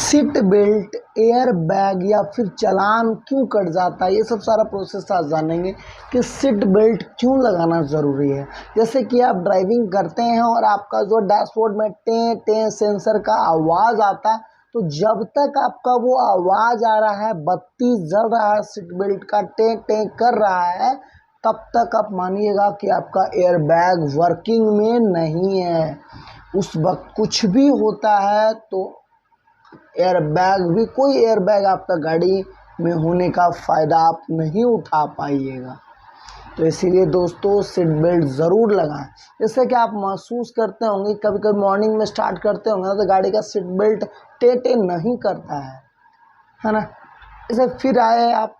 Seat belt, air bag या फिर चालान क्यों कट जाता है, ये सब सारा प्रोसेस आज जानेंगे कि सीट बेल्ट क्यों लगाना ज़रूरी है। जैसे कि आप ड्राइविंग करते हैं और आपका जो डैशबोर्ड में टें टें सेंसर का आवाज़ आता है, तो जब तक आपका वो आवाज़ आ रहा है, बत्ती जल रहा है, सीट बेल्ट का टें टें कर रहा है, तब तक आप मानिएगा कि आपका एयर बैग वर्किंग में नहीं है। उस वक्त कुछ भी होता है तो एयर बैग भी, कोई एयर बैग आपका गाड़ी में होने का फ़ायदा आप नहीं उठा पाइएगा। तो इसीलिए दोस्तों सीट बेल्ट ज़रूर लगाएं। जैसे कि आप महसूस करते होंगे, कभी कभी मॉर्निंग में स्टार्ट करते होंगे तो गाड़ी का सीट बेल्ट टे नहीं करता है ना। जैसे फिर आए आप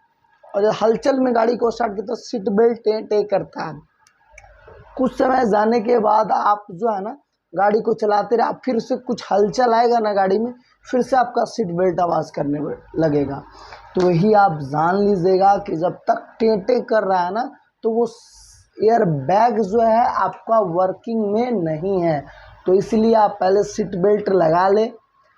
और हलचल में गाड़ी को स्टार्ट किया तो सीट बेल्ट टे करता है। कुछ समय जाने के बाद आप जो है ना गाड़ी को चलाते रहे, आप फिर से कुछ हलचल आएगा ना गाड़ी में, फिर से आपका सीट बेल्ट आवाज़ करने लगेगा। तो वही आप जान लीजिएगा कि जब तक टें कर रहा है ना, तो वो एयर बैग जो है आपका वर्किंग में नहीं है। तो इसलिए आप पहले सीट बेल्ट लगा ले,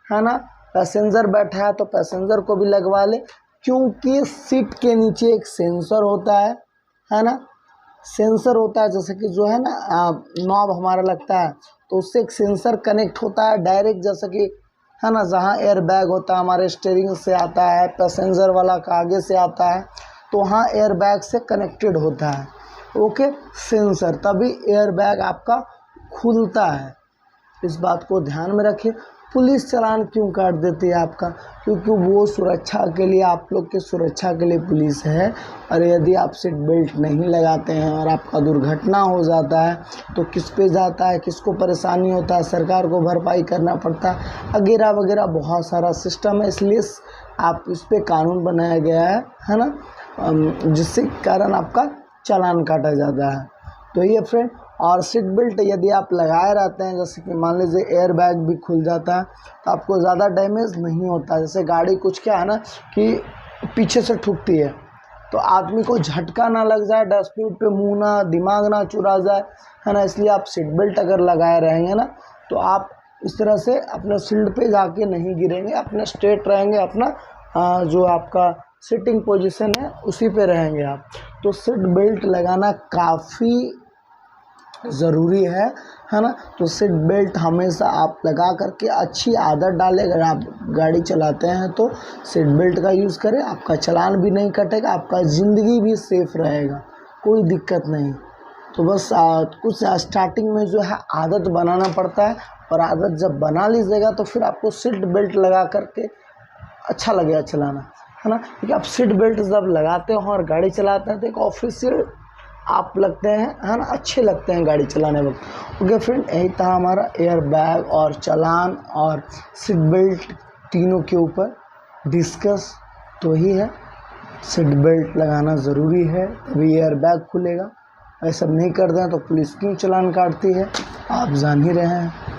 है ना। पैसेंजर बैठा है तो पैसेंजर को भी लगवा ले, क्योंकि सीट के नीचे एक सेंसर होता है ना। सेंसर होता है, जैसे कि जो है ना नॉब हमारा लगता है, तो उससे एक सेंसर कनेक्ट होता है डायरेक्ट, जैसे कि है ना, जहाँ एयर बैग होता है हमारे स्टीयरिंग से आता है, पैसेंजर वाला का आगे से आता है, तो वहाँ एयर बैग से कनेक्टेड होता है ओके सेंसर, तभी एयर बैग आपका खुलता है। इस बात को ध्यान में रखिए। पुलिस चालान क्यों काट देती है आपका, क्योंकि वो सुरक्षा के लिए, आप लोग की सुरक्षा के लिए पुलिस है। और यदि आप सीट बेल्ट नहीं लगाते हैं और आपका दुर्घटना हो जाता है तो किस पे जाता है, किसको परेशानी होता है, सरकार को भरपाई करना पड़ता है वगैरह वगैरह, बहुत सारा सिस्टम है। इसलिए आप इस पर कानून बनाया गया है ना, जिससे कारण आपका चालान काटा जाता है। तो ये फ्रेंड, और सीट बेल्ट यदि आप लगाए रहते हैं, जैसे कि मान लीजिए एयर बैग भी खुल जाता है, तो आपको ज़्यादा डैमेज नहीं होता। जैसे गाड़ी कुछ क्या है ना कि पीछे से ठुकती है, तो आदमी को झटका ना लग जाए, डैशबोर्ड पे मुंह ना, दिमाग ना चुरा जाए, है ना। इसलिए आप सीट बेल्ट अगर लगाए रहेंगे ना, तो आप इस तरह से अपने सीट पे जाके नहीं गिरेंगे, अपने स्ट्रेट रहेंगे, अपना जो आपका सिटिंग पोजीशन है उसी पे रहेंगे आप। तो सीट बेल्ट लगाना काफ़ी ज़रूरी है ना। तो सीट बेल्ट हमेशा आप लगा करके अच्छी आदत डालें। अगर आप गाड़ी चलाते हैं तो सीट बेल्ट का यूज़ करें, आपका चालान भी नहीं कटेगा, आपका ज़िंदगी भी सेफ रहेगा, कोई दिक्कत नहीं। तो बस कुछ स्टार्टिंग में जो है आदत बनाना पड़ता है, और आदत जब बना लीजिएगा तो फिर आपको सीट बेल्ट लगा करके अच्छा लगेगा चलाना, है ना। क्योंकि आप सीट बेल्ट जब लगाते हो और गाड़ी चलाते हैं तो एक ऑफिशियल आप लगते हैं, है ना, अच्छे लगते हैं गाड़ी चलाने वक्त। ओके फ्रेंड, यही था हमारा एयर बैग और चालान और सीट बेल्ट तीनों के ऊपर डिस्कस। तो ही है, सीट बेल्ट लगाना ज़रूरी है, तभी एयर बैग खुलेगा। ऐसा नहीं करते हैं तो पुलिस क्यों चालान काटती है, आप जान ही रहे हैं।